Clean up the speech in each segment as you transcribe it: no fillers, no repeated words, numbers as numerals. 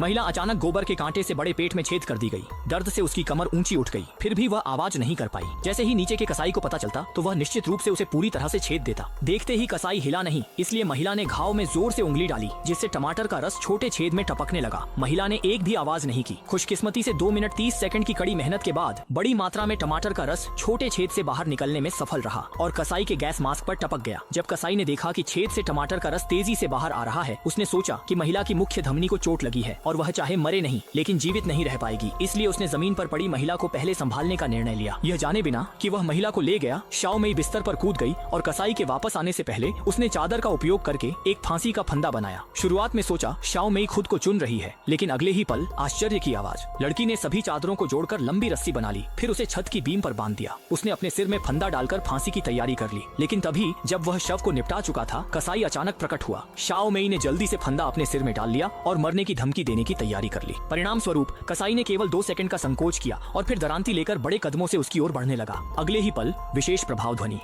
महिला अचानक गोबर के कांटे से बड़े पेट में छेद कर दी गई। दर्द से उसकी कमर ऊंची उठ गई, फिर भी वह आवाज नहीं कर पाई। जैसे ही नीचे के कसाई को पता चलता तो वह निश्चित रूप से उसे पूरी तरह से छेद देता। देखते ही कसाई हिला नहीं, इसलिए महिला ने घाव में जोर से उंगली डाली, जिससे टमाटर का रस छोटे छेद में टपकने लगा। महिला ने एक भी आवाज नहीं की। खुशकिस्मती से 2 मिनट 30 सेकंड की कड़ी मेहनत के बाद बड़ी मात्रा में टमाटर का रस छोटे छेद से बाहर निकलने में सफल रहा और कसाई के गैस मास्क पर टपक गया। जब कसाई ने देखा कि छेद से टमाटर का रस तेजी से बाहर आ रहा है, उसने सोचा कि महिला की मुख्य धमनी को चोट लगी है और वह चाहे मरे नहीं लेकिन जीवित नहीं रह पाएगी। इसलिए उसने जमीन पर पड़ी महिला को पहले संभालने का निर्णय लिया, यह जाने बिना कि वह महिला को ले गया। शाओ मेई बिस्तर पर कूद गई और कसाई के वापस आने से पहले उसने चादर का उपयोग करके एक फांसी का फंदा बनाया। शुरुआत में सोचा शाओ मेई खुद को चुन रही है, लेकिन अगले ही पल आश्चर्य की आवाज। लड़की ने सभी चादरों को जोड़कर लंबी रस्सी बना ली, फिर उसे छत की बीम पर बांध दिया। उसने अपने सिर में फंदा डालकर फांसी की तैयारी कर ली, लेकिन तभी जब वह शव को निपटा चुका था, कसाई अचानक प्रकट हुआ। शाओ मेई ने जल्दी से फंदा अपने सिर में डाल लिया और मरने की धमकी देने की तैयारी कर ली। परिणाम स्वरूप कसाई ने केवल 2 सेकंड का संकोच किया और फिर दरांती लेकर बड़े कदमों से उसकी ओर बढ़ने लगा। अगले ही पल विशेष प्रभाव ध्वनि।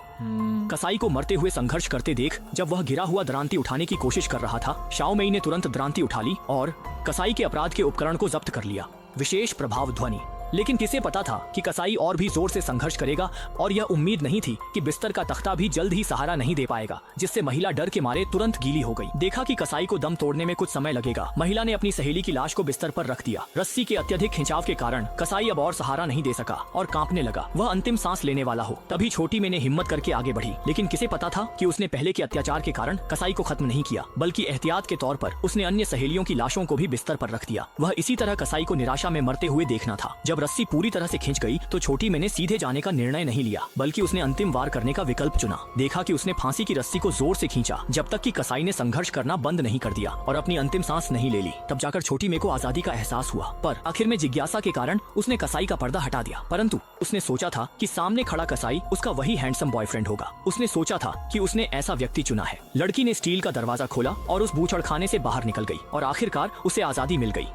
कसाई को मरते हुए संघर्ष करते देख जब वह गिरा हुआ दरांती उठाने की कोशिश कर रहा था, शाओ मेई ने तुरंत दरांती उठा ली और कसाई के अपराध के उपकरण को जब्त कर लिया। विशेष प्रभाव ध्वनि। लेकिन किसे पता था कि कसाई और भी जोर से संघर्ष करेगा और यह उम्मीद नहीं थी कि बिस्तर का तख्ता भी जल्द ही सहारा नहीं दे पाएगा, जिससे महिला डर के मारे तुरंत गीली हो गई। देखा कि कसाई को दम तोड़ने में कुछ समय लगेगा। महिला ने अपनी सहेली की लाश को बिस्तर पर रख दिया। रस्सी के अत्यधिक खिंचाव के कारण कसाई अब और सहारा नहीं दे सका और कांपने लगा। वह अंतिम सांस लेने वाला हो। तभी छोटी मैंने हिम्मत करके आगे बढ़ी, लेकिन किसे पता था कि उसने पहले के अत्याचार के कारण कसाई को खत्म नहीं किया, बल्कि एहतियात के तौर पर उसने अन्य सहेलियों की लाशों को भी बिस्तर पर रख दिया। वह इसी तरह कसाई को निराशा में मरते हुए देखना था। जब रस्सी पूरी तरह से खींच गई तो छोटी मैंने सीधे जाने का निर्णय नहीं लिया, बल्कि उसने अंतिम वार करने का विकल्प चुना। देखा कि उसने फांसी की रस्सी को जोर से खींचा जब तक कि कसाई ने संघर्ष करना बंद नहीं कर दिया और अपनी अंतिम सांस नहीं ले ली। तब जाकर छोटी मे को आजादी का एहसास हुआ। पर आखिर में जिज्ञासा के कारण उसने कसाई का पर्दा हटा दिया। परंतु उसने सोचा था कि सामने खड़ा कसाई उसका वही हैंडसम बॉयफ्रेंड होगा। उसने सोचा था कि उसने ऐसा व्यक्ति चुना है। लड़की ने स्टील का दरवाजा खोला और उस बूचड़खाने से बाहर निकल गई और आखिरकार उसे आजादी मिल गई।